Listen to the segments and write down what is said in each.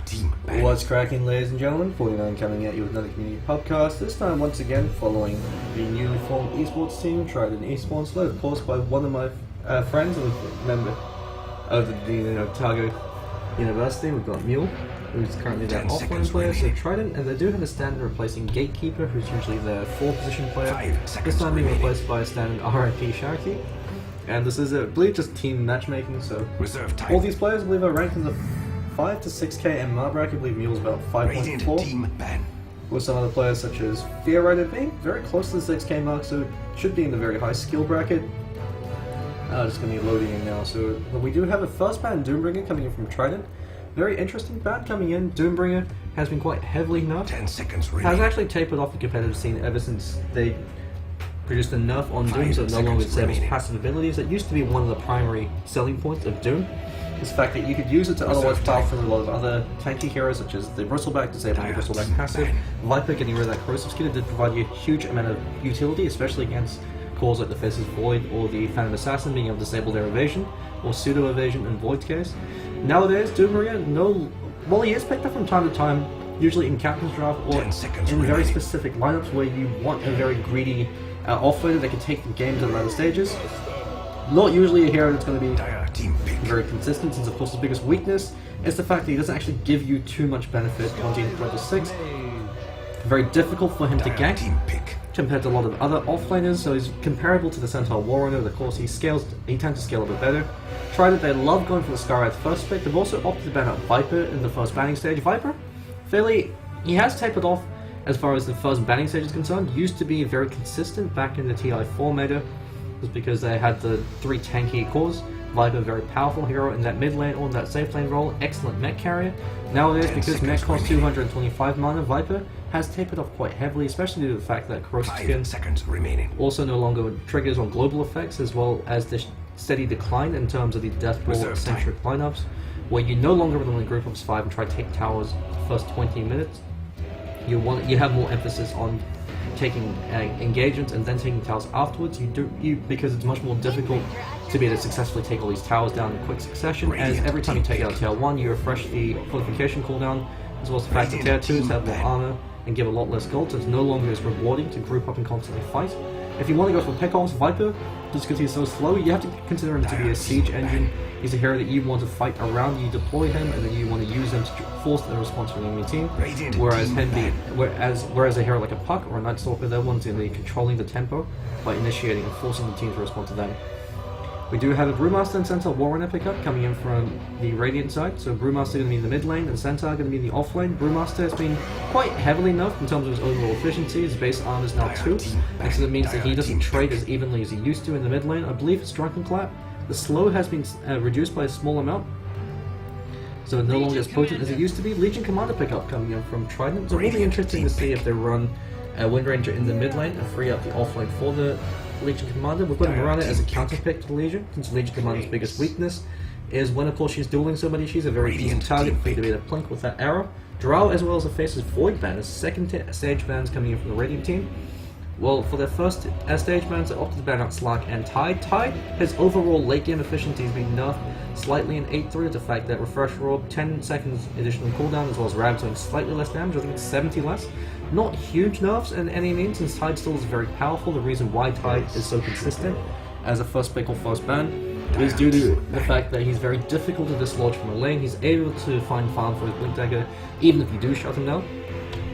team ban. What's cracking, ladies and gentlemen? 49 coming at you with another community podcast. This time, once again, following the newly formed esports team, Trident Esports, led of course by one of my friends and a member of the Otago University. We've got Mule, who's currently their offline player, so Trident, and they do have a standard replacing Gatekeeper, who's usually their 4th position player. This time being replaced by a standard RIP Sharky. And this is, I believe, just team matchmaking, so all these players, I believe, are ranked in the 5 to 6k MMR bracket. I believe Mule's about 5.4. With some other players such as Theorider being very close to the 6k mark, so it should be in the very high skill bracket. Just going to be loading in now. So we do have a first ban, Doombringer, coming in from Trident. Very interesting ban coming in. Doombringer has been quite heavily nerfed. 10 seconds has actually tapered off the competitive scene ever since they produced a nerf on Doom, so it no longer disables passive abilities. It used to be one of the primary selling points of Doom. Is the fact that you could use it to otherwise power through a lot of other tanky heroes, such as the Bristleback, disabling the Bristleback passive. Viper getting rid of that corrosive skin did provide you a huge amount of utility, especially against cores like the Faceless Void or the Phantom Assassin, being able to disable their evasion, or pseudo evasion in Void's case. Nowadays, Doombringer, while he is picked up from time to time, usually in Captain's Draft or in very specific lineups where you want a very greedy offlaner that can take the game to the later stages. Not usually a hero that's going to be very consistent, since of course his biggest weakness is the fact that he doesn't actually give you too much benefit once he's level 6. Very difficult for him to gank compared to a lot of other offlaners, so he's comparable to the Centaur Warrunner. Of course he tends to scale a bit better. Trident, they love going for the Skywrath first pick. They've also opted to ban out Viper in the first banning stage. Viper, he has tapered off as far as the first banning stage is concerned. Used to be very consistent back in the TI4 meta, just because they had the 3 tanky cores. Viper, very powerful hero in that mid lane or in that safe lane role, excellent mech carrier. Nowadays, because mech costs 225 mana, Viper has tapered off quite heavily, especially due to the fact that corrosive skin also no longer triggers on global effects, as well as the steady decline in terms of the death ball centric lineups, where you no longer rely on group of 5 and try to take towers the first 20 minutes. You have more emphasis on taking engagements and then taking towers afterwards. Because it's much more difficult to be able to successfully take all these towers down in quick succession, as every time you take out tier 1 you refresh the qualification cooldown, as well as the fact that tier 2s have more armor and give a lot less gold, so it's no longer as rewarding to group up and constantly fight. If you want to go for pickoffs, Viper, just because he's so slow, you have to consider him to be a siege engine. He's a hero that you want to fight around, you deploy him, and then you want to use him to force the response from the enemy team. Whereas a hero like a Puck or a Night Stalker, they're ones going to be controlling the tempo by initiating and forcing the team to respond to them. We do have a Brewmaster and Centaur Warrunner pickup coming in from the Radiant side. So Brewmaster going to be in the mid lane and Centaur going to be in the off lane. Brewmaster has been quite heavily nerfed in terms of his overall efficiency. His base armor is now 2, and so that means that he doesn't trade as evenly as he used to in the mid lane. I believe it's Drunken Clap. The slow has been reduced by a small amount, so no longer as potent as it used to be. Legion Commander pickup coming in from Trident. So it'll be interesting to see if they run Wind Ranger in the mid lane and free up the off lane for the Legion Commander. We're going to run it as a counter pick to the Legion, since Legion Commander's biggest weakness is when of course she's dueling somebody, she's a very decent target for you to be able to plink with that arrow. Drow, as well as the Faceless Void ban, as second stage bans coming in from the Radiant team. Well, for their first stage bans, they opted to ban out Slark and Tide. Tide, his overall late game efficiency has been nerfed slightly in 8.3, the fact that Refresh Orb, 10 seconds additional cooldown, as well as Rabs doing slightly less damage, I think it's 70 less. Not huge nerfs in any means, since Tide still is very powerful. The reason why Tide is so consistent as a first pick or first ban is due to the fact that he's very difficult to dislodge from a lane. He's able to find farm for his Blink Dagger, even if you do shut him down,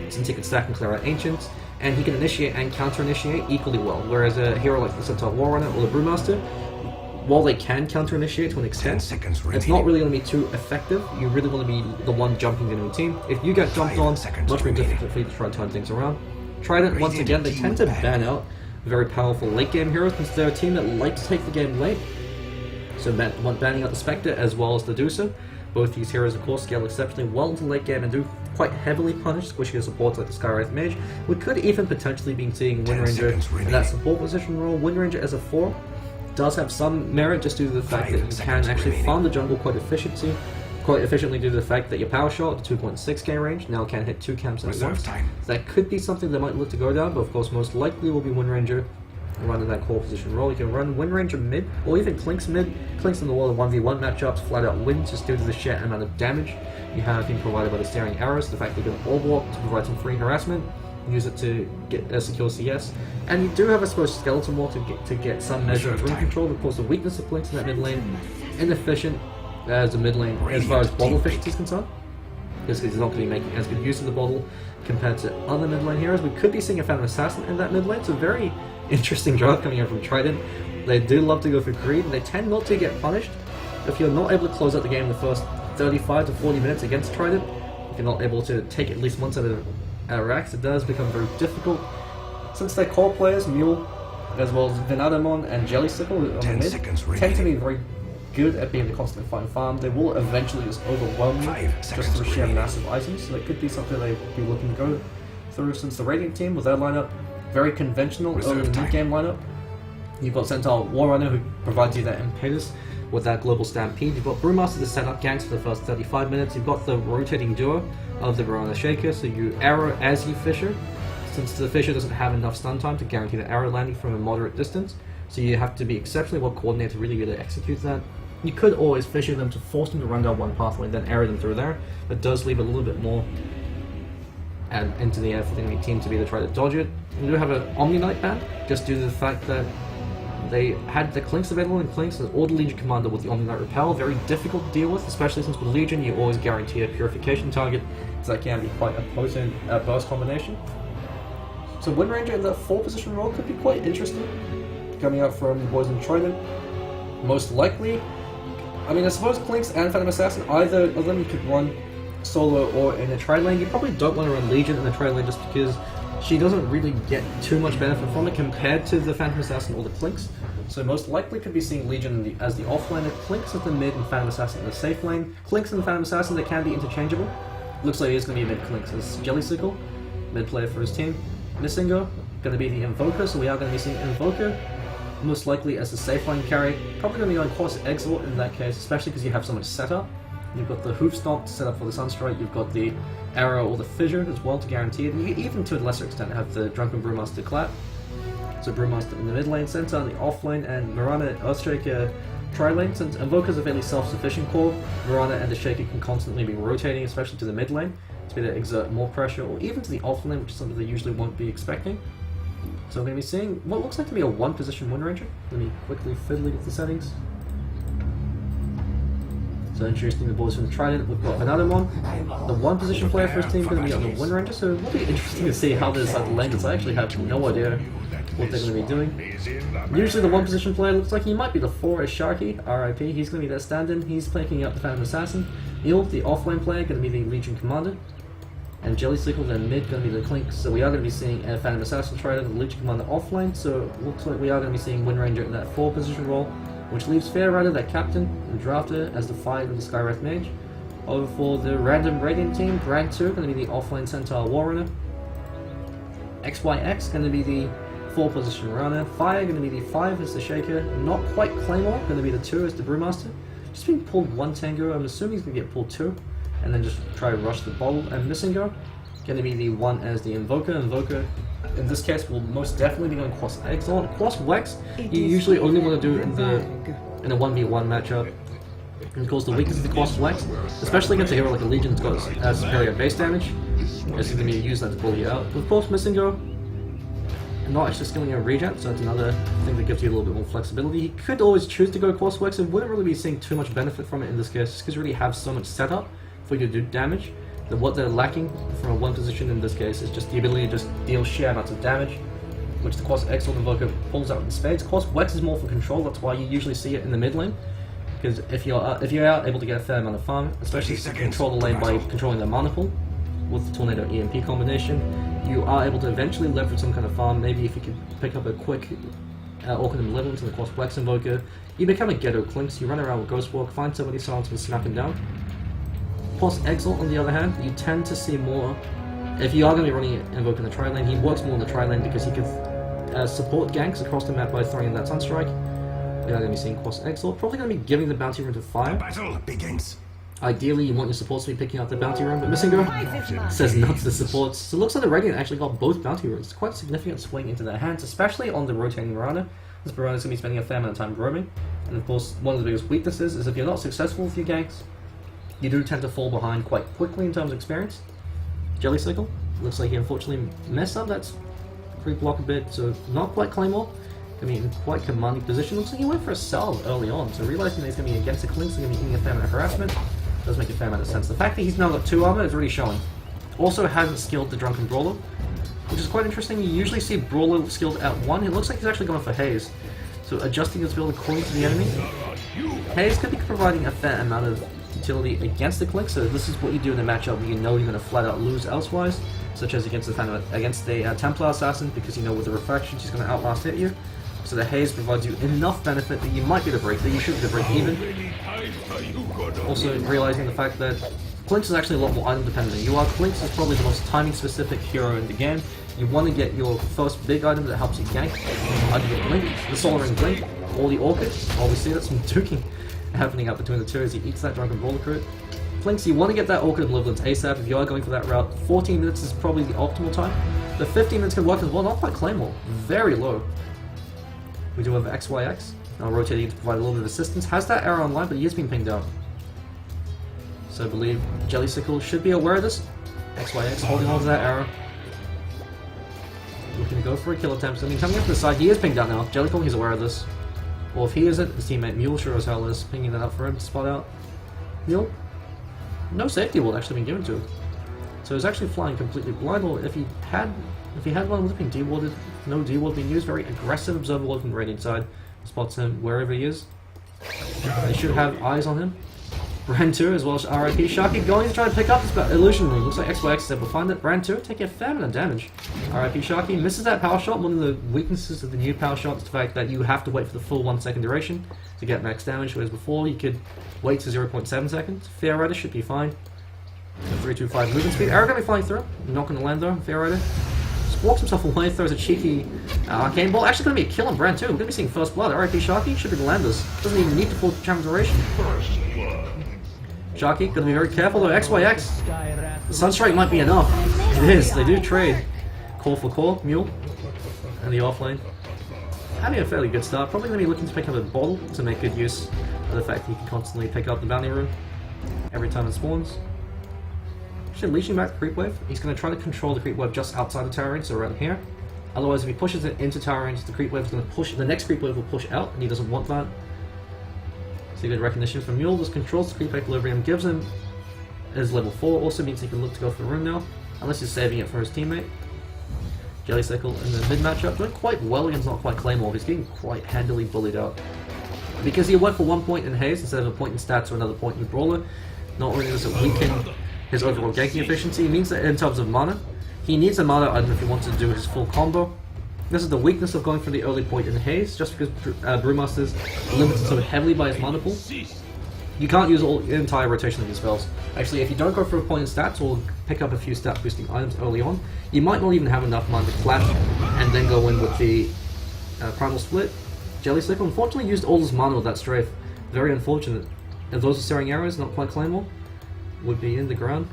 since he can stack and clear out Ancients, and he can initiate and counter-initiate equally well, whereas a hero like the Centaur Warrunner or the Brewmaster, while they can counter-initiate to an extent, it's not really going to be too effective. You really want to be the one jumping the enemy team. If you get jumped on, much more difficult for you to try to turn things around. Trident, once again, they tend to ban out very powerful late-game heroes, since they're a team that like to take the game late. So banning out the Spectre as well as the Deucer. Both these heroes, of course, scale exceptionally well into late game and do quite heavily punish squishy supports like the Skywrath Mage. We could even potentially be seeing Wind Ranger in that support position role. Wind Ranger as a 4 does have some merit, just due to the fact that you can actually farm the jungle quite efficiently due to the fact that your power shot at 2.6k range now can hit 2 camps at once. So that could be something they might look to go down, but of course most likely will be Wind Ranger running that core position role. You can run Wind Ranger mid, or even Clinks mid. Clinks in the wall of 1v1 matchups, flat out win just due to the sheer amount of damage you have been provided by the staring arrows, the fact that you can orb walk to provide some free harassment, use it to get a secure CS, and you do have, I suppose, skeleton walk to get some measure of room control. Of course, the weakness of Clinks in that mid lane, inefficient as a mid lane as far as bottle efficiency is concerned, because he's not going to be making as good use of the bottle compared to other mid lane heroes. We could be seeing a Phantom Assassin in that mid lane. It's a very interesting draft coming out from Trident. They do love to go for greed, and they tend not to get punished. If you're not able to close out the game in the first 35 to 40 minutes against Trident, if you're not able to take at least one set of racks, it does become very difficult. Since their core players, Mule, as well as Venadamon and Jelly Sickle on the mid, tend to be very good at being the constant fine farm, they will eventually just overwhelm you just through sheer massive items. So it could be something they'd be looking to go through, since the Radiant team with their lineup, very conventional early mid-game lineup. You've got Centaur Warrunner who provides you that impetus with that global stampede. You've got Brewmaster to set up ganks for the first 35 minutes. You've got the rotating duo of the Verona Shaker, so you arrow as you Fisher, since the Fisher doesn't have enough stun time to guarantee the arrow landing from a moderate distance, so you have to be exceptionally well coordinated to really be able to execute that. You could always Fisher them to force them to run down one pathway, then arrow them through there. That does leave a little bit more into the air for the enemy team to be able to try to dodge it. You do have an Omni Knight ban, just due to the fact that they had the Clinks available, and Clinks as all the Legion Commander with the Omni Knight Repel, very difficult to deal with, especially since with Legion you always guarantee a purification target, so that can be quite a potent burst combination. So Wind Ranger in the 4 position role could be quite interesting, coming out from the boys in Trident. Most likely, I mean, I suppose Clinks and Phantom Assassin, either of them you could run solo or in a tri lane. You probably don't want to run Legion in the tri lane just because she doesn't really get too much benefit from it compared to the Phantom Assassin or the Clinks. So most likely could be seeing Legion as the off laner, Clinks as the mid, and Phantom Assassin in the safe lane. Clinks and Phantom Assassin, they can be interchangeable. Looks like he's going to be a mid Clinks as Jelly Sickle, mid player for his team. Missingo, going to be the Invoker, so we are going to be seeing Invoker most likely as a safe line carry. Probably going to be on course Exalt in that case, especially because you have so much setup. You've got the Hoof Stomp to set up for the Sunstrike, you've got the Arrow or the Fissure as well to guarantee it, and you even to a lesser extent have the Drunken Brewmaster Clap. So Brewmaster in the mid lane, Centaur in the off lane, and Mirana Earthshaker tri lane. Since Invoker's a fairly self-sufficient core, Mirana and the Shaker can constantly be rotating, especially to the mid lane, to be able to exert more pressure, or even to the off lane, which is something they usually won't be expecting. So we're going to be seeing what looks like to be a 1-position Wind Ranger. Let me quickly fiddly with the settings. So introducing the boys from the Trident, we've got another one. The 1-position player for his team is going to be on the Wind Ranger, so it'll be interesting to see how this lands. I actually have no idea what they're going to be doing. Usually the 1-position player looks like he might be the 4 as Sharky, RIP. He's going to be their stand-in. He's picking up the Phantom Assassin. Neil, the off-lane player, going to be the Legion Commander. And Jelly Sickle, then mid, going to be the Clinks. So we are going to be seeing a Phantom Assassin Trident, the Legion Commander offlane. So it looks like we are going to be seeing Wind Ranger in that 4-position role, which leaves Fair Rider, that captain and drafter, as the 5 of the Skywrath Mage. Over for the random Radiant team, Brad 2, going to be the offlane Centaur Warrunner. XYX, going to be the 4-position runner. Fire, going to be the 5 as the Shaker. Not quite Claymore, going to be the 2 as the Brewmaster. Just being pulled 1 Tango, I'm assuming he's going to get pulled 2. And then just try to rush the bottle. And Missingo, going to be the 1 as the Invoker. Invoker, in this case, will most definitely be going Quas Exalt. Quas Wex, you usually only want to do in a 1v1 matchup. And of course, the weakness of the Quas Wex, especially against a hero like a Legion that's got superior base damage, is going to be used that to pull you out. But of course, Missingo, not actually skilling a regen, so that's another thing that gives you a little bit more flexibility. He could always choose to go Quas Wex and wouldn't really be seeing too much benefit from it in this case, just because you really have so much setup for you to do damage, that what they're lacking from a 1-position in this case is just the ability to just deal sheer amounts of damage, which the Quas Exalt Invoker pulls out in spades. Quas Wex is more for control, that's why you usually see it in the mid lane, because if you're out able to get a fair amount of farm, especially if you control the lane by controlling the mana pool with the Tornado EMP combination, you are able to eventually leverage some kind of farm. Maybe if you could pick up a quick Orchid and Malevolence and the Quas Wex Invoker, you become a ghetto Clinks, you run around with Ghost Walk, find somebody silence and snap him down. Quas Exalt, on the other hand, you tend to see more, if you are going to be running Invoker in the tri lane, he works more in the tri lane because he can support ganks across the map by throwing in that Sunstrike. We are going to be seeing Quas Exalt, probably going to be giving the bounty rune to Fire. The battle begins. Ideally, you want your supports to be picking up the bounty rune, but Missingo says not to the supports. So it looks like the Radiant actually got both bounty runes. Quite a significant swing into their hands, especially on the rotating Mirana. This Mirana is going to be spending a fair amount of time roaming. And of course, one of the biggest weaknesses is if you're not successful with your ganks, you do tend to fall behind quite quickly in terms of experience. Jelly Sickle, looks like he unfortunately messed up that pre-block a bit, so not quite Claymore. Going to be in quite commanding position. Looks like he went for a salve early on, so realizing that he's going to be against the Clinks, so going to be eating a fair amount of harassment. Does make a fair amount of sense. The fact that he's now got 2 armor is really showing. Also hasn't skilled the Drunken Brawler, which is quite interesting. You usually see Brawler skilled at 1. It looks like he's actually going for Haze. So adjusting his build according to the enemy. Haze could be providing a fair amount of utility against the Click, so this is what you do in a matchup where you know you're going to flat out lose elsewise, such as against the Templar Assassin, because you know with the refraction she's going to outlast hit you. So the Haze provides you enough benefit that you might get a break, that you should get a break even. Also realizing the fact that Clinks is actually a lot more item dependent than you are. Clinks is probably the most timing specific hero in the game. You want to get your first big item that helps you gank, either the Blink, the Solar Ring Blink, or the Orchid. Well, we see that some duking happening up between the two as he eats that Drunken Brawler crit. Clinks, you want to get that Orchid Malevolence ASAP if you are going for that route. 14 minutes is probably the optimal time. The 15 minutes can work as well, not quite Claymore, very low. We do have XYX, now rotating to provide a little bit of assistance. Has that arrow online, but he is being pinged out. So I believe Jelly Sickle should be aware of this. XYX holding on to that arrow. Looking to go for a kill attempt. I mean, coming up to the side, he is pinged out now. Jellycon, he's aware of this. Or if he isn't, his teammate Mule sure as hell is pinging that up for him to spot out. Mule, no safety ward actually been given to him. So he's actually flying completely blind, or if he had one would have been de-warded, no de-ward being used, very aggressive observer ward from the Radiant side. Spots him wherever he is. They should have eyes on him. Brand 2 as well as RIP. Sharky going to try to pick up this illusion ring. Looks like XYX is able to find it. Brand 2 taking a fair amount of damage. RIP Sharky misses that power shot. One of the weaknesses of the new power shot is the fact that you have to wait for the full 1 second duration to get max damage, whereas before you could wait to 0.7 seconds. Fair Rider should be fine. 325 movement speed. Arrow going to be flying through. Not going to land though. Fair Rider just walks himself away, throws a cheeky arcane ball. Actually going to be a kill on Brand 2. We're going to be seeing first blood. RIP Sharky should be able to land this. Doesn't even need the full chamber duration. Sharky, gotta be very careful though. XYX. The Sunstrike might be enough. It is, they do trade. Core for core, Mule. And the offlane. Having a fairly good start. Probably gonna be looking to pick up a bottle to make good use of the fact that he can constantly pick up the bounty rune every time it spawns. Actually leashing back the creep wave. He's gonna try to control the creep wave just outside the tower range, so around here. Otherwise, if he pushes it into tower range, the creep wave is gonna push. The next creep wave will push out, and he doesn't want that. Good recognition from Mule, just controls the creep equilibrium, gives him his level 4, also means he can look to go for the rune now, unless he's saving it for his teammate. Jelly Sickle in the mid matchup doing quite well against not quite Claymore, he's getting quite handily bullied out. Because he went for 1 point in Haze instead of a point in stats or another point in Brawler, not only does it weaken his overall ganking efficiency, it means that in terms of mana, he needs a mana item if he wants to do his full combo. This is the weakness of going for the early point in Haze, just because Brewmaster's limited so heavily by his mana pool. You can't use the entire rotation of your spells. Actually, if you don't go for a point in stats or pick up a few stat boosting items early on, you might not even have enough mana to clash and then go in with the Primal Split. Jelly Sickle unfortunately used all his mana with that strafe. Very unfortunate. If those are Searing Arrows, not quite Claymore, would be in the ground.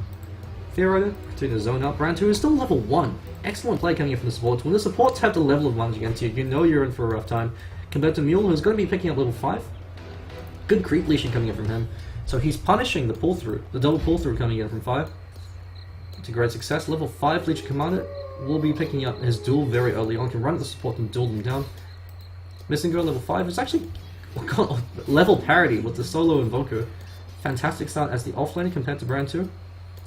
Fear Rider, continuing to zone up. Brand 2 is still level 1. Excellent play coming in from the supports. When the supports have the level advantage against you, you know you're in for a rough time. Compared to Mule, who's going to be picking up level 5. Good creep leashing coming in from him. So he's punishing the pull-through, the double pull-through coming in from 5. It's a great success. Level 5 Leech Commander will be picking up his duel very early on. Can run at the support and duel them down. Missing Girl level 5 is actually level parity with the solo Invoker. Fantastic start as the offlaner compared to Brand 2.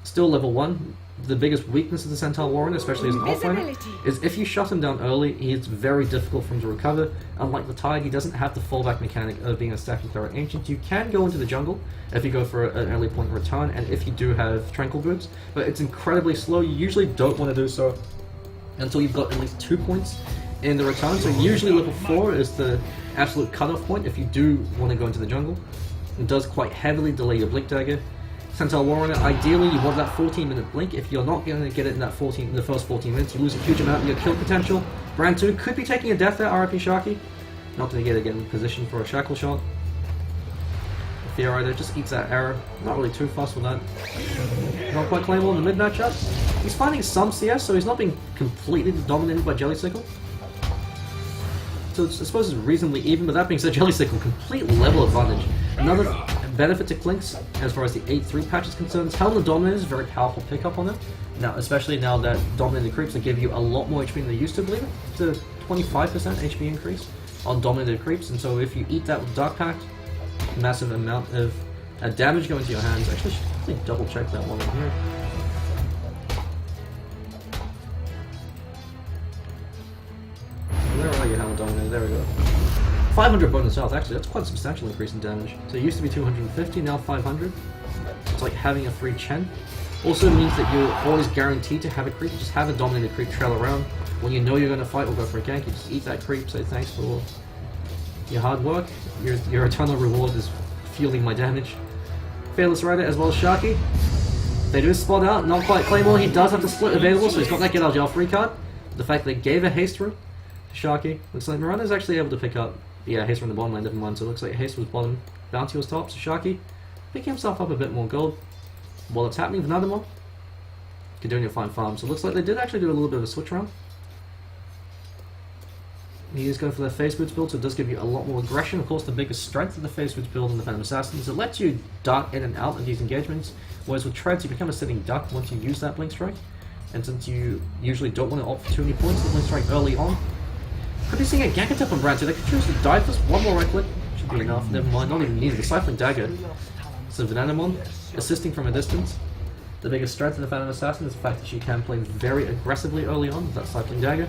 Still level 1. The biggest weakness of the Centaur Warren, especially as an offlaner, is if you shut him down early, it's very difficult for him to recover. Unlike the Tide, he doesn't have the fallback mechanic of being a stacking thrower ancient. You can go into the jungle if you go for an early point return, and if you do have Tranquil Goods, but it's incredibly slow. You usually don't want to do so until you've got at least 2 points in the return, so usually level 4 is the absolute cutoff point if you do want to go into the jungle. It does quite heavily delay your Blink Dagger. Centaur Warrior, ideally you want that 14-minute blink. If you're not going to get it in that the first 14 minutes, you lose a huge amount of your kill potential. Brand 2 could be taking a death there, RIP Sharky. Not going to get again in position for a shackle shot. Fear Rider just eats that arrow. Not really too fast with that. Not quite Claymore in the mid matchup. He's finding some CS, so he's not being completely dominated by Jelly Sickle. So I suppose it's reasonably even, but that being said, Jelly Sickle, complete level advantage. Another benefit to Clinks, as far as the 8-3 patch is concerned, is Helm the Dominator is a very powerful pickup on it. Now, especially now that Dominated Creeps will give you a lot more HP than they used to, believe it. It's a 25% HP increase on Dominated Creeps, and so if you eat that with Dark Pact, massive amount of damage going to your hands. Actually, I should probably double check that one in here. Where are you, Helm Dominator? There we go. 500 bonus health, actually, that's quite a substantial increase in damage. So it used to be 250, now 500. It's like having a free Chen. Also means that you're always guaranteed to have a creep. Just have a Dominated creep trail around. When you know you're going to fight or go for a gank, you just eat that creep, say thanks for your hard work. Your eternal reward is fueling my damage. Fearless Rider as well as Sharky. They do spot out, not quite Claymore. He does have the split available, so he's got that get out of jail free card. The fact they gave a haste rune to Sharky. Looks like Miranda is actually able to pick up haste from the bottom lane, never mind. So it looks like haste was bottom, bounty was top, so Sharky picking himself up a bit more gold. While it's happening, Vanadamon continuing to find farm. So it looks like they did actually do a little bit of a switch around. He is going for their Phase Boots build, so it does give you a lot more aggression. Of course, the biggest strength of the Phase Boots build in the Phantom Assassin is it lets you dart in and out of these engagements, whereas with Treads, you become a sitting duck once you use that Blink Strike. And since you usually don't want to opt for too many points, the Blink Strike early on. Could be seeing a gank attack on Brand 2. They could choose to dive this. One more right click should be enough. Never mind, not even needed. The Cycling Dagger. So Vanadamon assisting from a distance. The biggest strength of the Phantom Assassin is the fact that she can play very aggressively early on with that Cycling Dagger.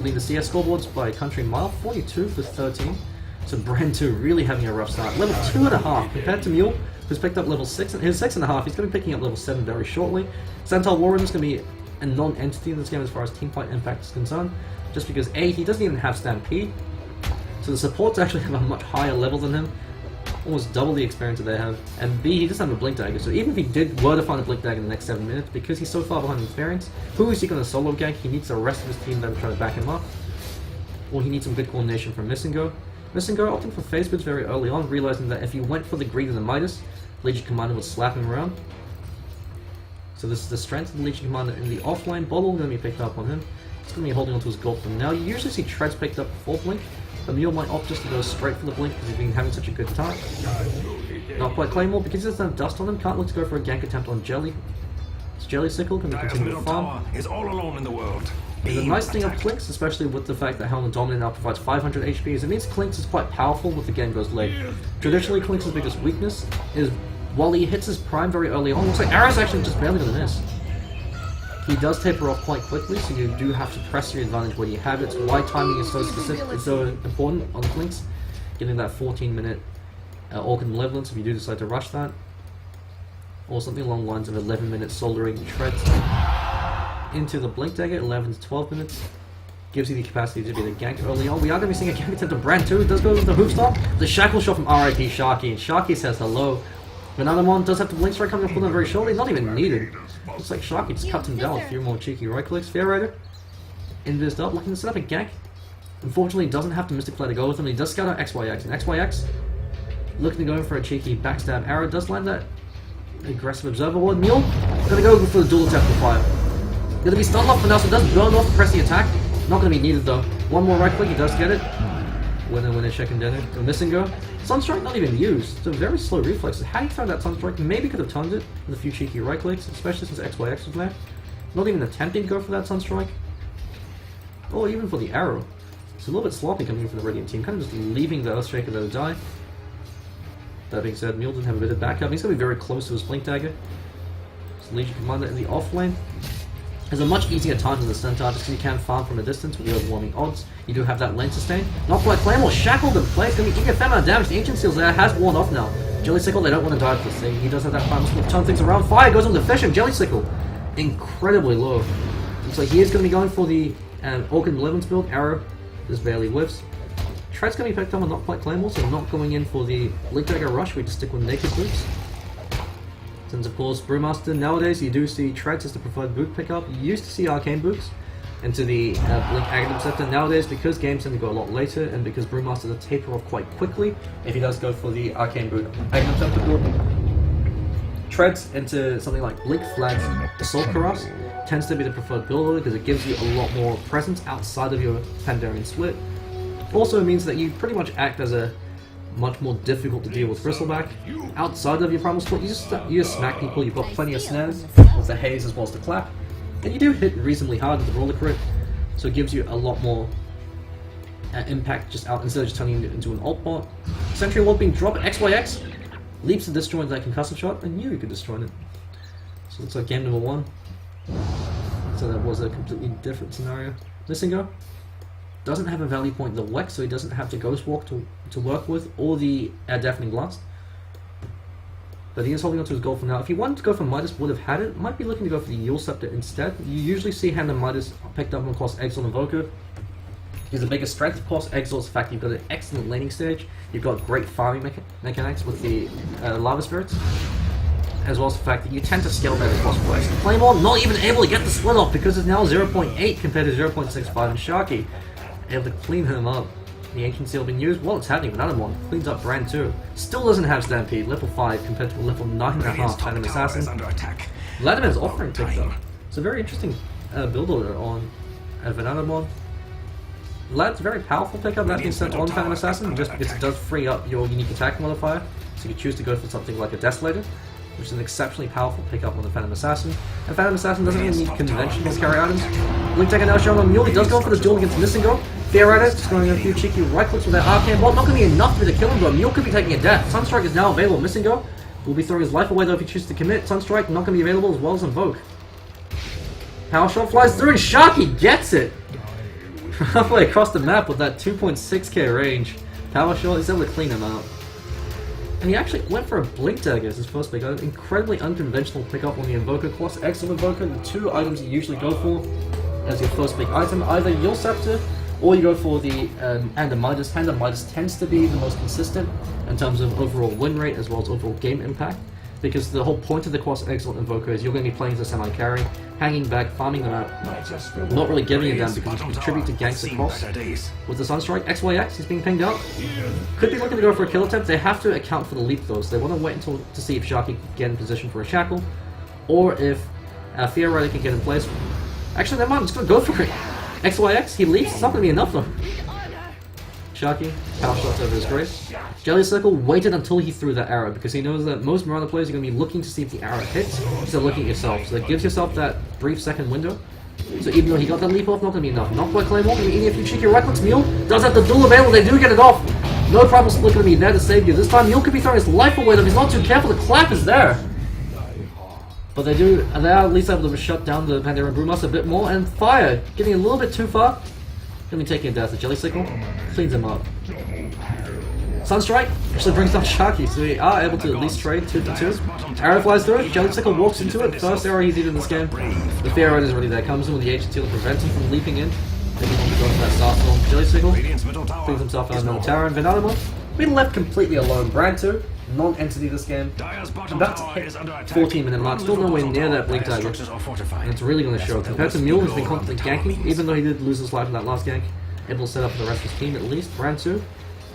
Lead the CS scoreboards by a country mile, 42 for 13. So Brand 2 really having a rough start. Level 2.5 compared to Mule, who's picked up level 6. His 6.5, he's going to be picking up level 7 very shortly. Centaur Warren is going to be a non-entity in this game as far as teamfight impact is concerned. Just because A, he doesn't even have Stampede. So the supports actually have a much higher level than him. Almost double the experience that they have. And B, he doesn't have a Blink Dagger. So even if he were to find a Blink Dagger in the next 7 minutes, because he's so far behind in experience, who is he going to solo gank? He needs the rest of his team that try to back him up. Or he needs some good coordination from Missingo. Missingo opting for Phase Boots very early on, realizing that if he went for the Greed and the Midas, Legion Commander would slap him around. So this is the strength of the Legion Commander in the offlane. Bottle going to be picked up on him. He's going to be holding onto his gold for now. You usually see Treads picked up before Blink, but Mule might opt just to go straight for the Blink because he's been having such a good time. Not quite Claymore, because he doesn't have dust on him, can't look to go for a gank attempt on Jelly. It's Jelly Sickle, can continue to farm. Is all alone in the world. The nice thing of Clinks, especially with the fact that Helm the Dominator now provides 500 HP, is it means Clinks is quite powerful with the game goes late. Traditionally, Clinks' biggest weakness is while he hits his prime very early on, looks like Arrow's actually just barely going to miss. He does taper off quite quickly, so you do have to press your advantage where you have it. It's why timing is so specific, is so important on Clinks. Getting that 14-minute Orchid Malevolence if you do decide to rush that. Or something along the lines of 11 minutes soldering Treads into the Blink Dagger, 11 to 12 minutes. Gives you the capacity to be the gank early on. We are going to be seeing a gank attempt to Brand 2. It does go with the Hoofstomp. The Shackle Shot from RIP Sharky, and Sharky says hello. Vanadamon does have the Blink Strike coming up on them very shortly, not even needed. Looks like Sharky just cut him down with a few more cheeky right clicks. Fear Rider, invised up, looking to set up a gank. Unfortunately, he doesn't have the Mystic Flare to go with him. He does scout out XYX, and XYX looking to go for a cheeky backstab arrow. Does land that aggressive Observer Ward. Mule gonna go for the dual attack with fire. Gonna be stunned off for now, so it does burn off to press the attack. Not gonna be needed though. One more right click, he does get it. Winner, chicken dinner. The missing go. Sunstrike not even used. It's a very slow reflex. How you found that Sunstrike? Maybe could have turned it with a few cheeky right clicks, especially since XYX was there. Not even attempting to go for that Sunstrike. Or even for the arrow. It's a little bit sloppy coming in from the Radiant team, kind of just leaving the Earthshaker there to die. That being said, Mule didn't have a bit of backup. He's going to be very close to his Blink Dagger. So Legion Commander in the off lane has a much easier time than the Centaur just because you can farm from a distance with the overwhelming odds. You do have that lane sustain. Not quite Claymore, shackled in place, going to be eating a fair amount of damage. The Ancient Seals there has worn off now. Jelly Sickle, they don't want to die for this thing. He does have that final to turn things around. Fire goes on the fish, and Jelly Sickle incredibly low. Looks like he is going to be going for the Orchid Malevolence build. Arrow just barely whiffs. Tread's going to be picked up on not quite Claymore, so not going in for the Blink Dagger rush. We just stick with naked boots. Since of course Brewmaster nowadays you do see Treads as the preferred boot pickup. You used to see Arcane boots, into the Blink Aghanim Scepter. Nowadays, because games tend to go a lot later, and because Brewmaster does taper off quite quickly, if he does go for the Arcane Boot Aghanim Scepter build, treads into something like Blink Flag Assault Cuirass tends to be the preferred build order because it gives you a lot more presence outside of your Pandarian split. Also, it means that you pretty much act as a much more difficult to deal with Bristleback. Outside of your primal split, you just smack people. You've got plenty of snares with the haze as well as the clap, and you do hit reasonably hard with the roller crit, so it gives you a lot more impact just out instead of just turning it into an alt bot. Sentry Ward being dropped, XYX leaps to disjoint that concussive shot, and you could destroy it. So it looks like game number 1. So that was a completely different scenario. Missingo doesn't have a value point in the Wex, so he doesn't have the Ghost Walk to work with, or the Deafening Blast. But he is holding on to his goal for now. If he wanted to go for Midas, would have had it. Might be looking to go for the Yule Scepter instead. You usually see Hand of Midas picked up across Exile and Invoker. He's the biggest strength, of course. Exile's the fact you've got an excellent laning stage. You've got great farming mechanics with the Lava Spirits, as well as the fact that you tend to scale better across plays. Claymore not even able to get the split off because it's now 0.8 compared to 0.65, and Sharky able to clean him up. The Ancient Seal being used while it's happening. Another one cleans up Brand 2. Still doesn't have Stampede, level 5 compared to a level 9.5 Phantom Assassin. Vladimir's offering picked up. It's a very interesting build order on Vanadamon. Vlad's very powerful pickup, that being said, on Phantom Assassin, just because it does free up your unique attack modifier, so you can choose to go for something like a Desolator, which is an exceptionally powerful pickup on the Phantom Assassin. And Phantom Assassin doesn't even need conventional carry items. Blink Dagger now showing on Mule, he does go for the duel against Missingo. Theoretics, just going a few cheeky right clicks with that Arcane Bolt, not going to be enough for the kill him, but Mule could be taking a death. Sunstrike is now available, Missingo will be throwing his life away though if he chooses to commit. Sunstrike not going to be available as well as Invoke. Power Shot flies through and Sharky gets it! Halfway across the map with that 2.6k range. Power Shot is able to clean him out. And he actually went for a Blink Dagger as his first pick. An incredibly unconventional pickup on the Invoker course. Excellent Invoker, the two items you usually go for as your first big item. Either Yule Scepter, or you go for the Hand of Midas. Hand of Midas tends to be the most consistent in terms of overall win rate as well as overall game impact. Because the whole point of the Cross Excellent Invoker is you're going to be playing as a semi-carry, hanging back, farming them out, not really giving a damn because you contribute to ganks across. With the Sunstrike, XYX, he's being pinged out. Could be looking to go for a kill attempt. They have to account for the leap though, so they want to wait until to see if Sharky can get in position for a shackle, or if Fear Rider can get in place. Actually, never mind, I'm just going to go for it. XYX, he leaps, it's not going to be enough though. Sharky, power shots over his grace. Jelly Sickle waited until he threw that arrow because he knows that most Marauder players are going to be looking to see if the arrow hits instead of looking at yourself. So it gives yourself that brief second window. So even though he got that leap off, not going to be enough. Knocked by Claymore, going to be eating a few cheeky right clicks. Mule does have the duel available, they do get it off. No problem split going to be there to save you. This time Mule could be throwing his life away though if he's not too careful. The clap is there. But they are at least able to shut down the Pandaren Brewmaster a bit more, and Fire getting a little bit too far. Gonna be taking a death. The Jelly Sickle cleans him up. Sunstrike actually brings down Sharky, so we are able to at least trade 2 for 2. Arrow flies through it, Jelly Sickle walks into it. First arrow he's eaten in this game. The Fear Rider is already there, comes in with the Ancient Seal to prevent him from leaping in. Maybe he wants to go for that Starstorm. Jelly Sickle cleans himself out of another tower, and Vanadamon been left completely alone. Brand 2, non-entity this game. About to hit 14-minute mark, still nowhere near that Blink Dagger. And it's really going to show. Compared to Mule, who's been constantly ganking, even though he did lose his life in that last gank, able to set up for the rest of his team at least. Brand 2,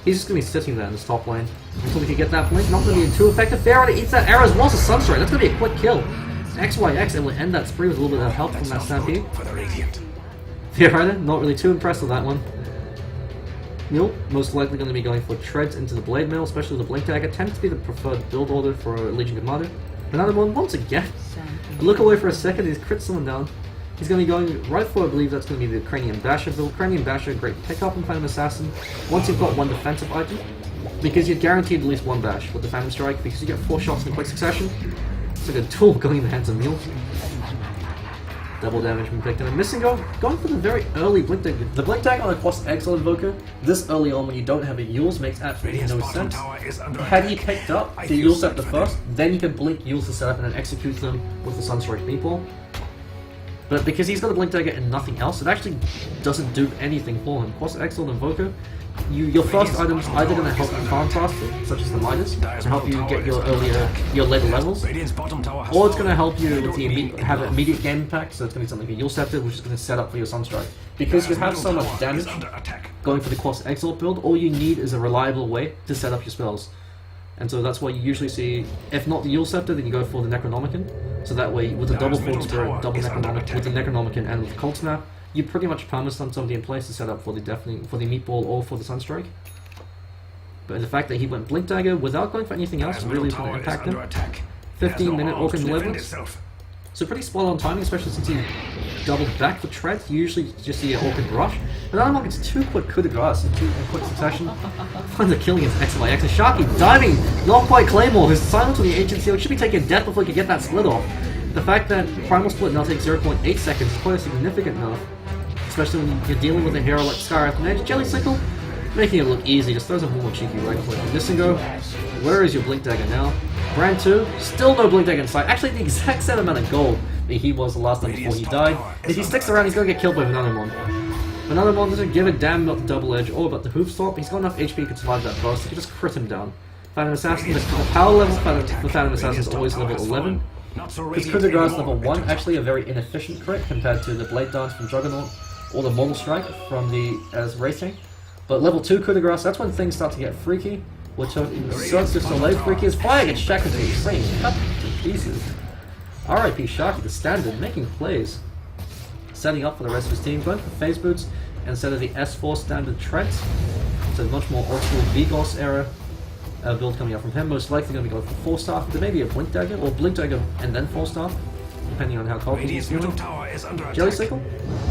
he's just going to be sitting there in this top lane until we can get that Blink. Not going to be too effective. Fear Rider eats that arrow as well as a Sunstrike. That's going to be a quick kill. XYX able to end that spree with a little bit of help from that Stampede. Fear Rider, not really too impressed with that one. Mule, most likely going to be going for treads into the Blade Mail, especially with the Blink Dagger. Tends to be the preferred build order for Legion Commander. Another one, once again. Look away for a second, he's crit someone down. He's going to be going right for, I believe that's going to be the Cranium Basher build. Cranium Basher, great pickup in Phantom Assassin. Once you've got one defensive item, because you're guaranteed at least one bash with the Phantom Strike, because you get 4 shots in quick succession. It's like a tool going in the hands of Mule. Double damage from picked up. And Missingo going for the very early Blink Dagger. The Blink Dagger on a Cross Exile Invoker, this early on when you don't have a Yules, makes absolutely no sense. Had he picked up the Yule Scepter first, then you can Blink Yules to set up and then execute them with the Sunstrike Meatball. But because he's got a Blink Dagger and nothing else, it actually doesn't do anything for him. Cross Excellent Invoker, your first item's either going to help you farm faster, such as the Midas, to help you get your later levels, or it's going to help you with the have an immediate game impact, so it's going to be something like a Yule Scepter, which is going to set up for your Sunstrike. Because you have so much damage going for the Cross Excellent build, all you need is a reliable way to set up your spells. And so that's why you usually see, if not the Yule Scepter, then you go for the Necronomicon. So that way, with the double Forge Spirit, double Necronomicon, with the Necronomicon and with the Cold Snap, you pretty much perma-stun somebody in place to set up for the Meatball or for the Sunstrike. But the fact that he went Blink Dagger without going for anything else really is going to impact him. 15-minute Orc Deliverance. So pretty spot on timing, especially since he doubled back for Tread. You usually just see an Orchid Rush. But Dynamite gets 2 quick coup de grace in quick succession. Finds a kill against XYX. And Sharky diving, not quite Claymore. His silence with the Ancient Seal should be taking death before he can get that split off. The fact that Primal Split now takes 0.8 seconds is quite a significant nerf. Especially when you're dealing with a hero like Skywrath and Edge. Jelly Sickle, making it look easy, just throws a more cheeky right click. Nissingo, where is your Blink Dagger now? Brand 2, still no Blink Dagger in sight. Actually, the exact same amount of gold that he was the last time before he died. If he sticks around, he's going to get killed by Vanadamon. Vanadamon doesn't give a damn about the double edge or about the hoof swap. He's got enough HP to survive that burst, so he can just crit him down. Phantom Assassin, the power level for Phantom Assassin is always level 11. His coup de grace level 1, actually a very inefficient crit compared to the Blade Dance from Juggernaut or the Mortal Strike from the Racing. But level 2 coup de grace, that's when things start to get freaky. We're talking Cirque du Soleil freaky as fire gets shackled to the frame, cut to pieces. RIP Sharky, the standard, making plays. Setting up for the rest of his team, going for phase boots instead of the S4 standard Trent. So much more old school Vigos era build coming up from him. Most likely going to be going for 4-star, there may be a Blink Dagger, or Blink Dagger and then 4-star, depending on how cold he's feeling. Jelly Sickle,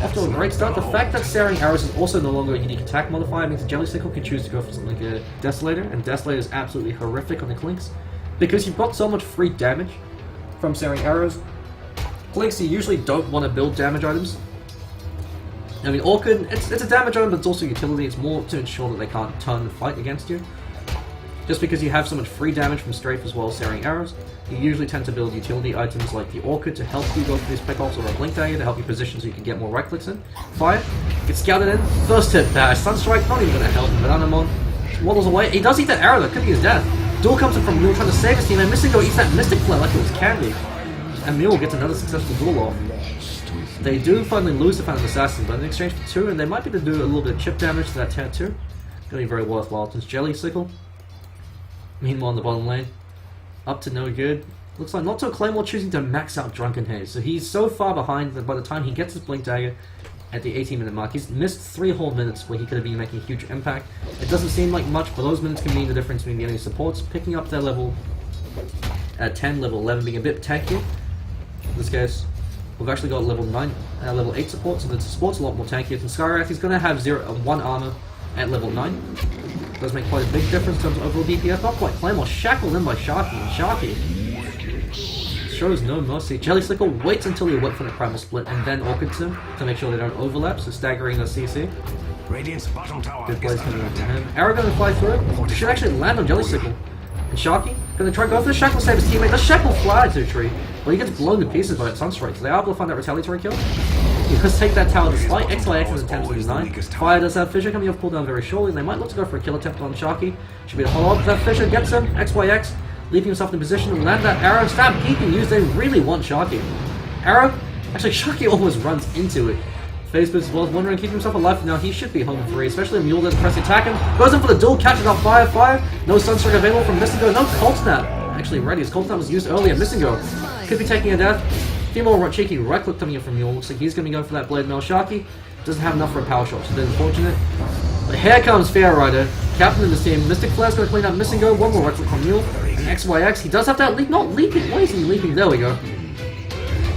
off to a great start. The fact that Staring Arrows is also no longer a unique attack modifier means Jelly Sickle can choose to go for something like a Desolator, and Desolator is absolutely horrific on the Clinks. Because you've got so much free damage from Staring Arrows, Clinks, you usually don't want to build damage items. I mean, Orchid, it's a damage item, but it's also utility. It's more to ensure that they can't turn and fight against you. Just because you have so much free damage from Strafe as well as Staring Arrows, you usually tend to build utility items like the Orchid to help you go for these pickoffs, or a Blink Dagger to help you position so you can get more right clicks in. Fire, gets scouted in, first hit bash, Sunstrike, not even going to help him, but Anamon waddles away. He does eat that arrow, that could be his death. Duel comes in from Mule trying to save his team, and Mystico eats that Mystic Flare like it was candy. And Mule gets another successful duel off. They do finally lose the Phantom Assassin, but in exchange for 2, and they might be able to do a little bit of chip damage to that tier 2. Going to be very worthwhile since Jelly Sickle. Meanwhile, in the bottom lane, up to no good. Looks like Not So Claymore choosing to max out Drunken Haze. So he's so far behind that by the time he gets his Blink Dagger at the 18-minute mark, he's missed 3 whole minutes where he could have been making a huge impact. It doesn't seem like much, but those minutes can mean the difference between the enemy supports picking up their level at 10, level 11 being a bit tankier. In this case, we've actually got level 8 support, so the support's a lot more tankier than Skywrath. He's going to have 1 armor at level 9. Does make quite a big difference in terms of overall DPS. Not quite Claymore, shackled in by Sharky, and Sharky shows no mercy. Jelly Sickle waits until he went for the Primal Split and then Orchids him to make sure they don't overlap, so staggering the CC. Good plays coming up from him. Arrow going to fly through. Should actually land on Jelly Sickle. And Sharky going to try to go for the Shackle, save his teammate. The Shackle flies to the tree, but he gets blown to pieces by that Sunstrike, so they are able to find that retaliatory kill. He does take that tower despite XYX is intense with 9. Fire does have Fissure coming off cooldown very shortly. They might look to go for a kill attempt on Sharky. Should be a follow up. That Fissure gets him. XYX leaving himself in position to land that arrow. Stab keeping used. They really want Sharky. Arrow? Actually, Sharky almost runs into it. Phase boost as well as wondering keeping himself alive. Now he should be home free, especially if Mule doesn't press the attack him. Goes in for the duel, catches out Fire. No Sunstrike available from Mystico. No Cold Snap. Actually ready, as Cold Snap was used earlier. Mystico could be taking a death. A few more cheeky right click coming in from Mule. Looks like he's going to be going for that Blade Mail. Sharky doesn't have enough for a power shot, so that's unfortunate. But here comes Fair Rider, captain of this team. Mystic Flare's going to clean up Mystico. One more right click from Mule. And XYX, he does have that leap. Not leaping. Why is he leaping? There we go.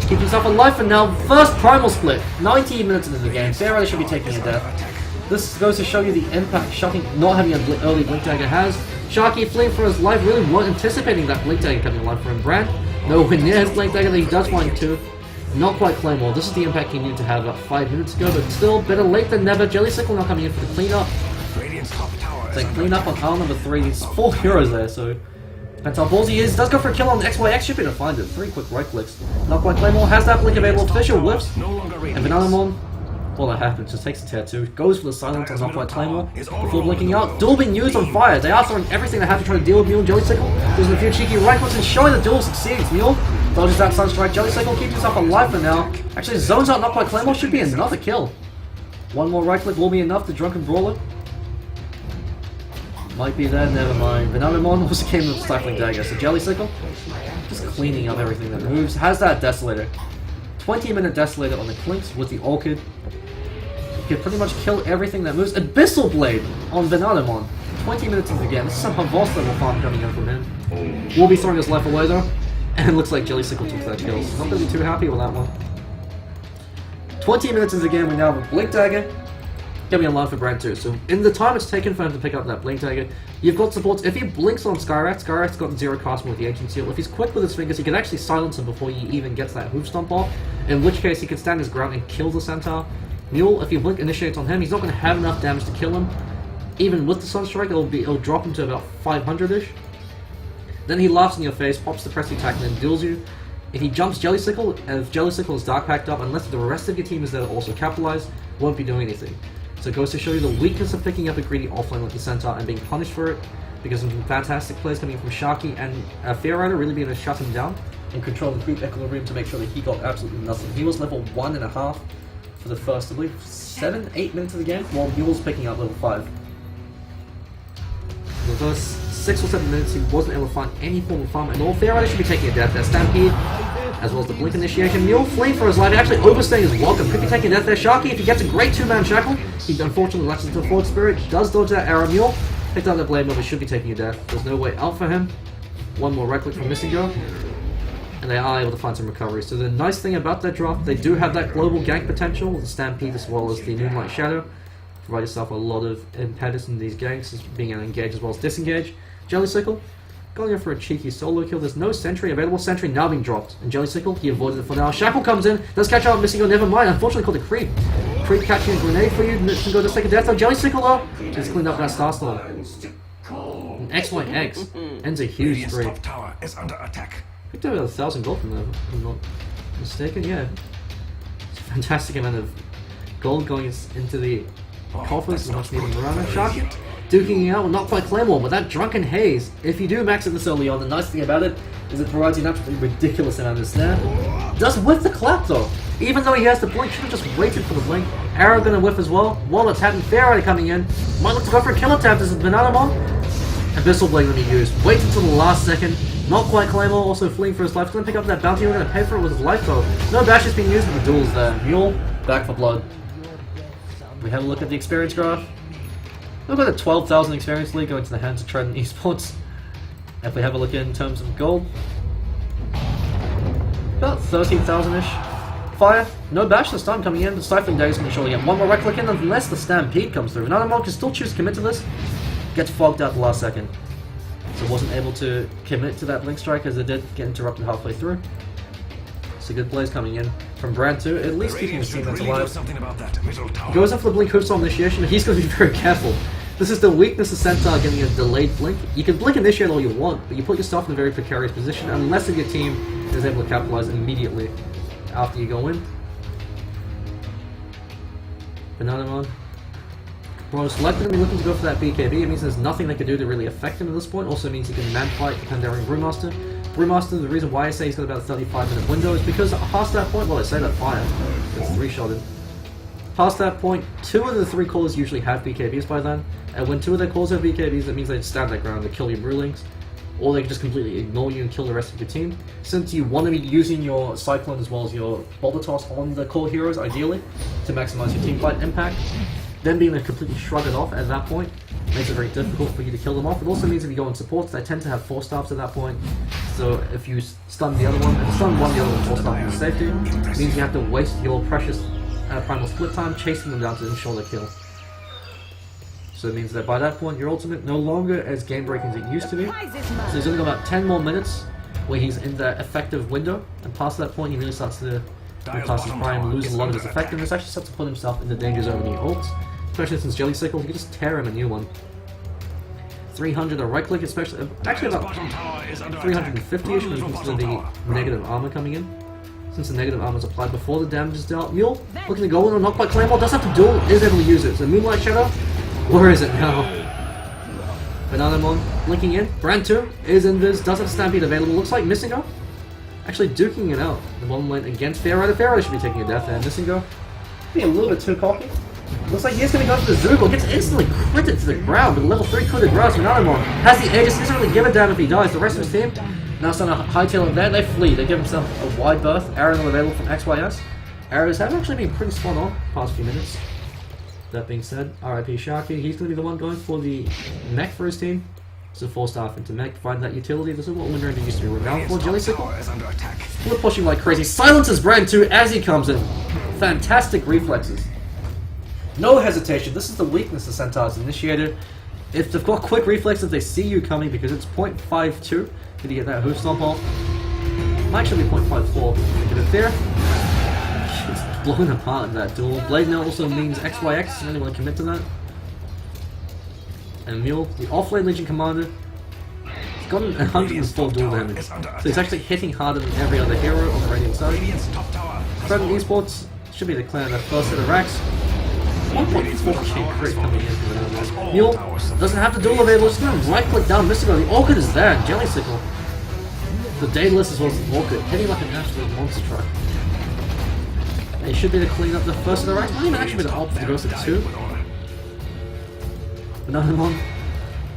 Keep himself alive for now. First Primal Split. 19 minutes into the game. Fair Rider should be taking a death. This goes to show you the impact Sharky not having an early Blink Dagger has. Sharky fleeing for his life, really weren't anticipating that Blink Dagger coming alive for him. Brand, nowhere near his Blink Dagger that he does find 2. Not quite Claymore. This is the impact he needed to have about 5 minutes ago, but still better late than never. Jelly Sickle now coming in for the cleanup. They clean up on aisle number 3. There's 4 heroes there, so Depends how ballsy he is. Does go for a kill on the XYX. Should be able to find it. 3 quick right clicks. Not quite Claymore. Has that blink available. Official whips. And Bananamon, well, that happens. Just takes a tier 2. Goes for the silence on Not Quite Claymore. Before blinking out. Duel being used on fire. They are throwing everything they have to try to deal with Mule and Jellysickle. Does a few cheeky right clicks and showing the duel succeeds. Mule dodges that Sunstrike. Jellysickle keeps himself alive for now. Actually zones out Not Quite Claymore. Should be another kill. One more right click will be enough. The Drunken Brawler might be there, never mind. Bananamon also came with Stifling Dagger, so Jellysickle just cleaning up everything that moves. Has that Desolator. 20-minute Desolator on the Clinks with the Orchid. You can pretty much kill everything that moves. Abyssal Blade on Bananamon. 20 minutes into the game. This is some Havos level farm coming in from him. Will be throwing his life away though. And it looks like Jellysickle took that kill. So not going to be too happy with that one. 20 minutes into the game, we now have a Blink Dagger. Coming online for Brand 2. So in the time it's taken for him to pick up that Blink Dagger, you've got supports. If he blinks on Skyrat, Skyrat's got 0 casting with the Ancient Seal. If he's quick with his fingers, he can actually silence him before he even gets that Hoof Stomp off, in which case he can stand his ground and kill the Centaur. Mule, if you blink initiates on him, he's not going to have enough damage to kill him. Even with the Sunstrike, it'll drop him to about 500-ish. Then he laughs in your face, pops the pressing attack, and then duels you. If he jumps Jellysickle, and if Jellysickle is Dark Packed up, unless the rest of your team is there to also capitalize, won't be doing anything. So it goes to show you the weakness of picking up a greedy offlane like the Centaur and being punished for it, because of some fantastic plays coming from Sharky and Fear Rider really being able to shut him down and control the creep equilibrium to make sure that he got absolutely nothing. He was level 1.5 for the first, I believe, 7-8 minutes of the game, while Mule's picking up level 5. The first 6 or 7 minutes, he wasn't able to find any form of farm at all. Fear Rider should be taking a death there. Stampede, as well as the Blink Initiation. Mule fleeing for his life, actually overstaying his welcome. Could be taking a death there. Sharky, if he gets a great 2-man shackle, he unfortunately latches into a Forward Spirit. Does dodge that arrow. Mule picked up that blade, but he should be taking a death. There's no way out for him. One more right click from Missing Go, and they are able to find some recovery. So the nice thing about that drop, they do have that global gank potential with the Stampede as well as the Moonlight Shadow. Provide yourself a lot of impetus in these ganks, being able to engage as well as disengage. Jellysickle going in for a cheeky solo kill. There's no sentry available. Sentry now being dropped. And Jellysickle, he avoided it for now. Shackle comes in, does catch out Missing Go, never mind. Unfortunately called a creep. Creep catching a grenade for you. Missing Go just take a death. Jellysickle though, just cleaned up that Starstorm. And XYX ends a huge streak. Tower is under attack. Picked over 1,000 gold from there, if I'm not mistaken. Yeah, it's a fantastic amount of gold going into the coffers. Much needed Mirana. Sharky duking out with Not Quite Claymore, but that Drunken Haze, if you do max it this early on, the nice thing about it is it provides you an absolutely ridiculous amount of snare. Does whiff the clap though. Even though he has the blink, should have just waited for the blink. Arrow gonna whiff as well. Wallet's having Fair Rider coming in. Might look to go for a killer tap. This is Bananamon. Abyssal Blade gonna be used. Wait until the last second. Not Quite Claymore also fleeing for his life. Gonna pick up that bounty. We're gonna pay for it with his life though. No dash is being used in the duels there. Mule, back for blood. We have a look at the experience graph. We've got a 12,000 experience league going to the hands of Trident Esports. If we have a look in terms of gold, about 13,000-ish. Fire, no bash this time coming in. The Stifling Dagger is going to surely get one more right click in unless the Stampede comes through. Another one can still choose to commit to this. Gets fogged out the last second. So wasn't able to commit to that Blink Strike as it did get interrupted halfway through. So good plays coming in from Brand 2, at least keeping the team that's alive. He goes in for the Blink Hoof Storm Initiation, but he's going to be very careful. This is the weakness of Centaur getting a delayed blink. You can blink initiate all you want, but you put yourself in a very precarious position unless if your team is able to capitalize immediately after you go in. Bananamon. Most likely going to be looking to go for that BKB. It means there's nothing they can do to really affect him at this point. Also means he can man fight the Pandaren Brewmaster. Brewmaster, the reason why I say he's got about a 35-minute window is because past that point, well, I say that fire, it's 3-shotted. Past that point, 2 of the 3 callers usually have BKBs by then, and when 2 of their callers have BKBs, that means they stand their ground to kill your Brewlings, or they can just completely ignore you and kill the rest of your team. Since you want to be using your Cyclone as well as your Boulder Toss on the core heroes, ideally, to maximize your team fight impact, then being able to completely shrug it off at that point makes it very difficult for you to kill them off. It also means if you go in supports, they tend to have 4-staffs at that point. So if you stun the other one, if you stun one, the other one 4-staff for safety, it means you have to waste your precious primal split time chasing them down to ensure the kill. So it means that by that point, your ultimate no longer as game breaking as it used to be. So he's only got about 10 more minutes where he's in that effective window, and past that point, he really starts to pass his prime, lose a lot of his effectiveness. Actually starts to put himself in the danger zone when he ults. Especially since Jellysickle, you can just tear him a new one. 300 a right click, especially actually about 350-ish when you consider the negative armor coming in. Since the negative armor is applied before the damage is dealt. Mule looking to go in on knockback claymore, does have to duel, is able to use it. So Moonlight Shadow, where is it now? Bananamon blinking in. Brand 2 is invis, does have Stampede available. Looks like Missingo actually duking it out. The bottom lane against Fairrider. Fairrider should be taking a death there. Missingo being a little bit too cocky. Looks like he's going to go for the Zoogle. Gets instantly critted to the ground with a level 3 coup de grace. Bananamon has the Aegis, doesn't really give a damn if he dies. The rest of his team now starting to hightail him there. They flee. They give themselves a wide berth. Aaron available from XYS. Arrows have actually been pretty spot on past few minutes. That being said, RIP Sharky, he's going to be the one going for the mech for his team. So 4-star into mech, providing that utility. This is what Wind Ranger used to be renowned for. Jelly Sickle. We're pushing like crazy. Silences Brand 2 as he comes in. Fantastic reflexes. No hesitation. This is the weakness the Centaur's initiated. If they've got quick reflexes, they see you coming because it's 0.52. Did he get that hoof stomp off? Might actually be 0.54. Get it there. It's blown apart in that duel. Blade now also means XYX. Anyone commit to that? And Mule, the off-lane Legion Commander, he's gotten 104 duel damage. So he's actually hitting harder than every other hero on the Radiant side. Trident Esports should be declaring their first set of racks. 1.4k crit coming in from the Mule doesn't have the duel available, just gonna right click down Mystico. The Orchid is there, and Jelly Sickle. The Daedalus as well as the Orchid, hitting like an absolute monster truck. It should be to clean up the first of the racks. Might even actually be the opt to go to 2. Bananamon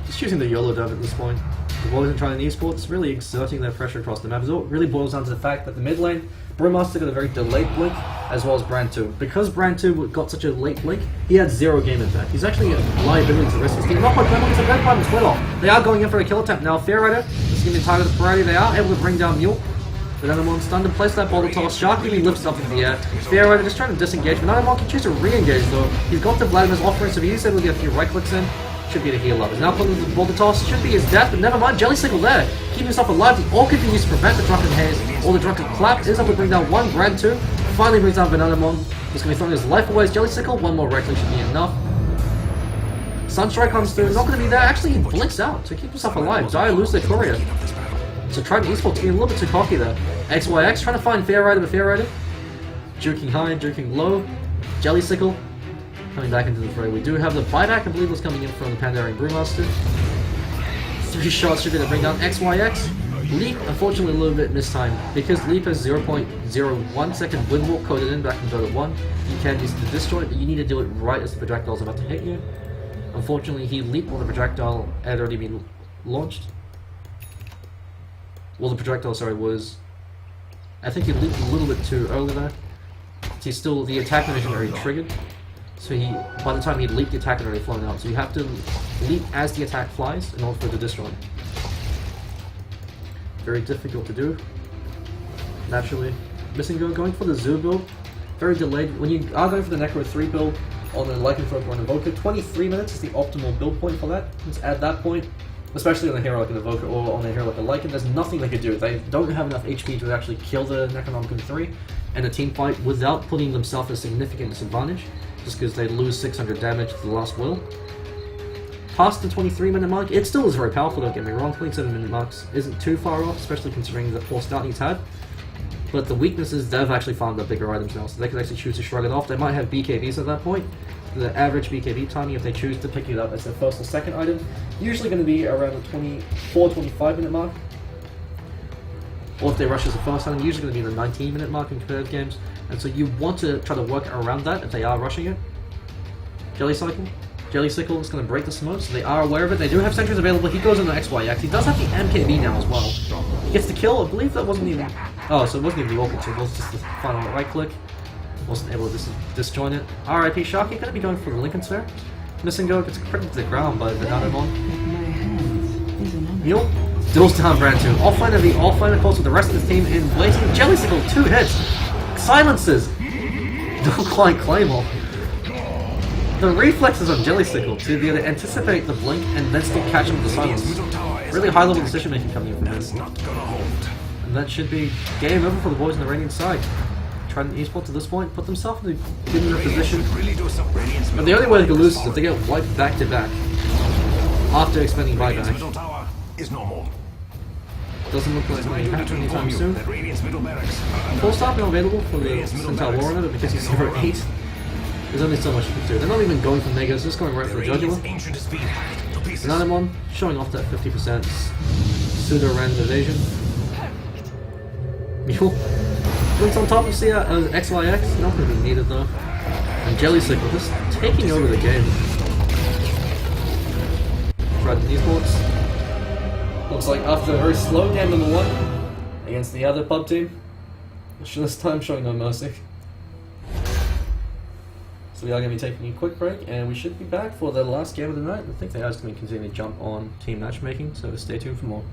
just choosing the YOLO dub at this point. The boys in Trident Esports really exerting their pressure across the map. It really boils down to the fact that the mid lane, Brewmaster got a very delayed blink, as well as Brand 2. Because Brand 2 got such a late blink, he had 0 game impact. He's actually a liability to the rest of his team. Not quite playing with the red button split off. They are going in for a kill attempt now. Fairrider is going to be targeted priority. They are able to bring down Mule. Bananamon stunned and place that boulder toss. Sharky lifts up in the air. Fairrider just trying to disengage. Bananamon can choose to re-engage though. He's got to Vladimir's offering, so he's able to get a few right clicks in. Should be the heal up. He's now pulling the boulder toss. Should be his death, but never mind. Jelly Sickle there. Keeping himself alive. The Orchid can use to prevent the Drunken Haze or the Drunken Clap. Is able to bring down one. Brand 2. Finally brings down Bananamon. He's going to be throwing his life away as Jelly Sickle. One more right click should be enough. Sunstrike comes through. Not going to be there. Actually, he blinks out to keep himself alive. Dire lose their courier. So Trident Esports being a little bit too cocky there. XYX trying to find Fairrider with Fairrider. Juking high, juking low. Jelly Sickle coming back into the fray. We do have the buyback, I believe, was coming in from the Pandarian Brewmaster. 3 shots should be to bring down XYX. Leap, unfortunately, a little bit mistimed because Leap has 0.01 second wind walk coded in back from Dota 1. You can use it to destroy it, but you need to do it right as the projectile is about to hit you. Unfortunately, he leaped while the projectile had already been launched. Well, the projectile, sorry, was... I think he leaped a little bit too early there. He's still... the attack animation already triggered. So he, by the time he leaped, the attack had already flown out. So you have to leap as the attack flies in order for it to destroy. Very difficult to do. Naturally. Missingo going for the Zoo build. Very delayed. When you are going for the Necro 3 build on the Lycanthrope or an Evoker, 23 minutes is the optimal build point for that. Because at that point, especially on a hero like an Evoker or on a hero like a Lycan, there's nothing they could do. They don't have enough HP to actually kill the Necronomicon 3 and a team fight without putting themselves at a significant disadvantage, just because they lose 600 damage to the last will. Past the 23-minute mark, it still is very powerful, don't get me wrong. 27-minute marks isn't too far off, especially considering the poor start he's had. But the weakness is they've actually found the bigger items now, so they can actually choose to shrug it off. They might have BKBs at that point. The average BKB timing, if they choose to pick it up as their first or second item, usually going to be around the 24-25-minute mark. Or if they rush as a first item, usually going to be in the 19-minute mark in competitive games. And so you want to try to work around that if they are rushing it. Jelly Sickle is going to break the smoke, so they are aware of it. They do have sentries available. He goes into XYX. He does have the MKB now as well. He gets the kill. I believe that wasn't even... Oh, so it wasn't even the Orchid, it was just the final right click. Wasn't able to disjoin it. RIP Sharky going to be going for the Lincoln Sphere. Missingo gets critted to the ground by the Bananamon. Mule duels down Brand 2. Offlane of the offlane, of course, with the rest of the team in blazing. Jelly Sickle, 2 hits. Silences. Don't quite Claymore. The reflexes on Jelly Sickle to be able to anticipate the blink and then still catch him with the silence. Really high level decision making coming in from this. And that should be game over for the boys on the Radiant side. Trident Esports at this point put themselves in a position. But the only way they can lose is if they get wiped back to back. after expending Radiant's buyback. middle tower is normal. Doesn't look like it's going to happen anytime soon. That Radiant's middle barracks. Full stop now available for the Radiant's middle Centaur barracks. Warrior, but because he's 0-8, there's only so much you can do. They're not even going for negatives, just going right for the Radiant's jugular. ancient is being hacked to pieces. Another one, showing off that 50% pseudo-random evasion. Mule. Wins on top of XYX, not going to be needed though. And Jelly Sickle just taking over the game. Trident Esports. Looks like after a very slow game number 1 against the other pub team, this time showing no mercy. So we are going to be taking a quick break, and we should be back for the last game of the night. I think they are just going to continue to jump on team matchmaking, so stay tuned for more.